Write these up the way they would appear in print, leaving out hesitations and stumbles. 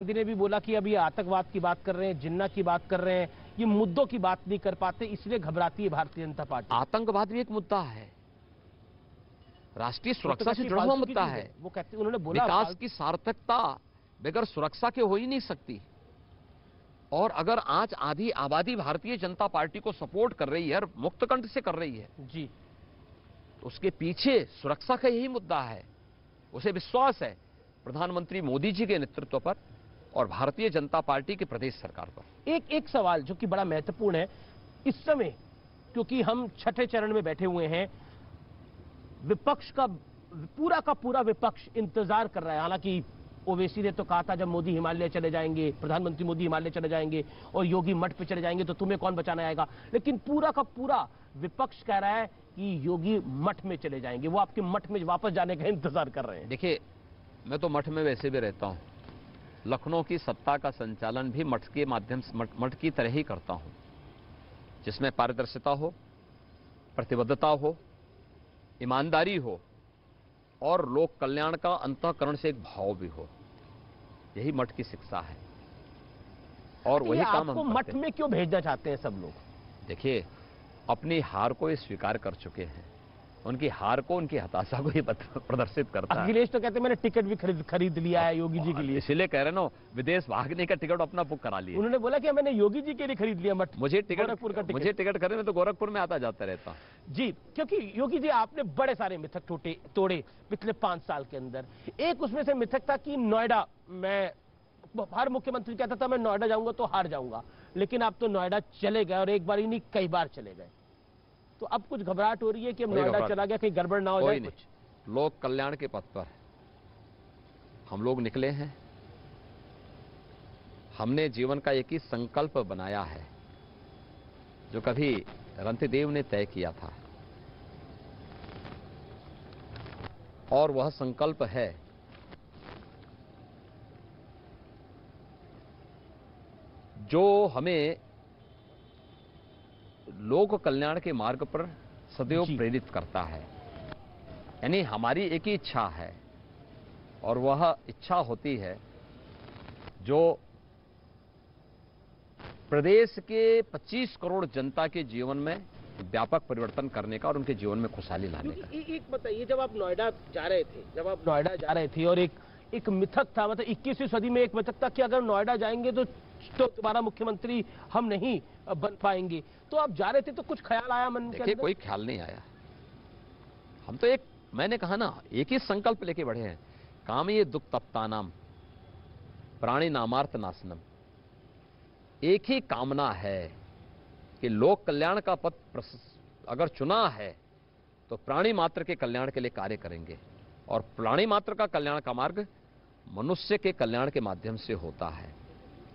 मोदी ने भी बोला कि अभी आतंकवाद की बात कर रहे हैं, जिन्ना की बात कर रहे हैं, ये मुद्दों की बात नहीं कर पाते, इसलिए घबराती है भारतीय जनता पार्टी। आतंकवाद भी एक मुद्दा है, राष्ट्रीय सुरक्षा से जुड़ा हुआ फालतू की मुद्दा चीज है। वो कहते, उन्होंने बोला विकास की सार्थकता बगैर सुरक्षा के हो ही नहीं सकती। और अगर आज आधी आबादी भारतीय जनता पार्टी को सपोर्ट कर रही है और मुक्तकंठ से कर रही है जी, तो उसके पीछे सुरक्षा का यही मुद्दा है। उसे विश्वास है प्रधानमंत्री मोदी जी के नेतृत्व पर और भारतीय जनता पार्टी की प्रदेश सरकार पर। एक सवाल जो कि बड़ा महत्वपूर्ण है इस समय, क्योंकि हम छठे चरण में बैठे हुए हैं, विपक्ष का पूरा विपक्ष इंतजार कर रहा है। हालांकि ओवैसी ने तो कहा था जब मोदी हिमालय चले जाएंगे, प्रधानमंत्री मोदी हिमालय चले जाएंगे और योगी मठ पे चले जाएंगे तो तुम्हें कौन बचाने आएगा, लेकिन पूरा का पूरा विपक्ष कह रहा है कि योगी मठ में चले जाएंगे, वो आपके मठ में वापस जाने का इंतजार कर रहे हैं। देखिए, मैं तो मठ में वैसे भी रहता हूं, लखनऊ की सत्ता का संचालन भी मठ के माध्यम से मठ की तरह ही करता हूं, जिसमें पारदर्शिता हो, प्रतिबद्धता हो, ईमानदारी हो और लोक कल्याण का अंतःकरण से एक भाव भी हो। यही मठ की शिक्षा है और वही काम हम मठ में क्यों भेजना चाहते हैं सब लोग? देखिए, अपनी हार को ये स्वीकार कर चुके हैं, उनकी हार को, उनकी हताशा को ये प्रदर्शित करता है। अखिलेश तो कहते हैं मैंने टिकट भी खरीद लिया है योगी जी के लिए, इसलिए कह रहे ना, विदेश भागने का टिकट अपना बुक करा लिया। उन्होंने बोला कि मैंने योगी जी के लिए खरीद लिया मठ। मुझे टिकट करे, मैं तो गोरखपुर में आता जाता रहता जी, क्योंकि योगी जी आपने बड़े सारे मिथक तोड़े पिछले 5 साल के अंदर। एक उसमें से मिथक था कि नोएडा, मैं हर मुख्यमंत्री कहता था मैं नोएडा जाऊंगा तो हार जाऊंगा, लेकिन आप तो नोएडा चले गए और एक बार ही नहीं कई बार चले गए, तो अब कुछ घबराहट हो रही है कि अब नोएडा चला गया कहीं गड़बड़ ना हो जाए कुछ। लोक कल्याण के पथ पर हम लोग निकले हैं। हमने जीवन का एक ही संकल्प बनाया है जो कभी रंतिदेव ने तय किया था, और वह संकल्प है जो हमें लोक कल्याण के मार्ग पर सदैव प्रेरित करता है। यानी हमारी एक ही इच्छा है और वह इच्छा होती है जो प्रदेश के 25 करोड़ जनता के जीवन में व्यापक परिवर्तन करने का और उनके जीवन में खुशहाली लाने का। एक बताइए, जब आप नोएडा जा रहे थे और एक मिथक था, मतलब 21वीं सदी में एक मिथक था कि अगर नोएडा जाएंगे तो दोबारा मुख्यमंत्री हम नहीं बन पाएंगे, तो आप जा रहे थे तो कुछ ख्याल आया मन के अंदर? कोई ख्याल नहीं आया। हम तो मैंने कहा ना, एक ही संकल्प लेके बढ़े हैं। काम ये दुख तप्तानाम प्राणी नामार्थ नाशनम। एक ही कामना है कि लोक कल्याण का पथ अगर चुना है तो प्राणी मात्र के कल्याण के लिए कार्य करेंगे, और प्राणी मात्र का कल्याण का मार्ग मनुष्य के कल्याण के माध्यम से होता है,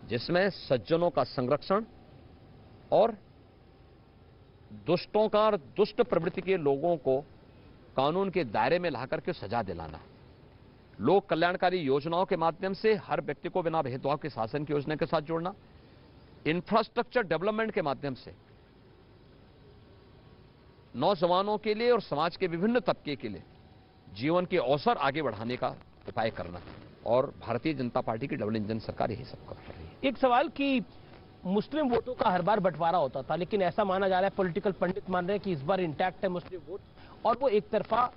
जिसमें सज्जनों का संरक्षण और दुष्टों का और दुष्ट प्रवृत्ति के लोगों को कानून के दायरे में लाकर के सजा दिलाना, लोक कल्याणकारी योजनाओं के माध्यम से हर व्यक्ति को बिना भेदभाव के शासन की योजना के साथ जोड़ना, इंफ्रास्ट्रक्चर डेवलपमेंट के माध्यम से नौजवानों के लिए और समाज के विभिन्न तबके के लिए जीवन के अवसर आगे बढ़ाने का उपाय करना, और भारतीय जनता पार्टी की डबल इंजन सरकार यही सब कर रही है। एक सवाल कि मुस्लिम वोटों का हर बार बंटवारा होता था, लेकिन ऐसा माना जा रहा है, पॉलिटिकल पंडित मान रहे हैं कि इस बार इंटैक्ट है मुस्लिम वोट और वो एक तरफा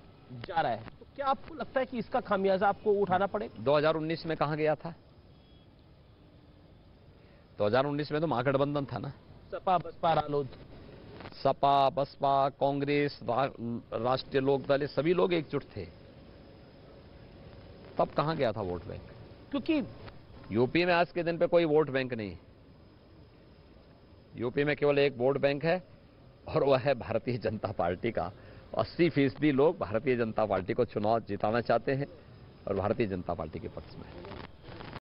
जा रहा है, तो क्या आपको लगता है कि इसका खामियाजा आपको उठाना पड़ेगा? 2019 में कहां गया था? 2019 में तो महागठबंधन था ना, सपा बसपा रालोद, सपा बसपा कांग्रेस राष्ट्रीय लोकदल, ये सभी लोग एकजुट थे। तब कहां गया था वोट बैंक? क्योंकि यूपी में आज के दिन पे कोई वोट बैंक नहीं, यूपी में केवल एक वोट बैंक है और वह है भारतीय जनता पार्टी का। 80% लोग भारतीय जनता पार्टी को चुनाव जिताना चाहते हैं और भारतीय जनता पार्टी के पक्ष में।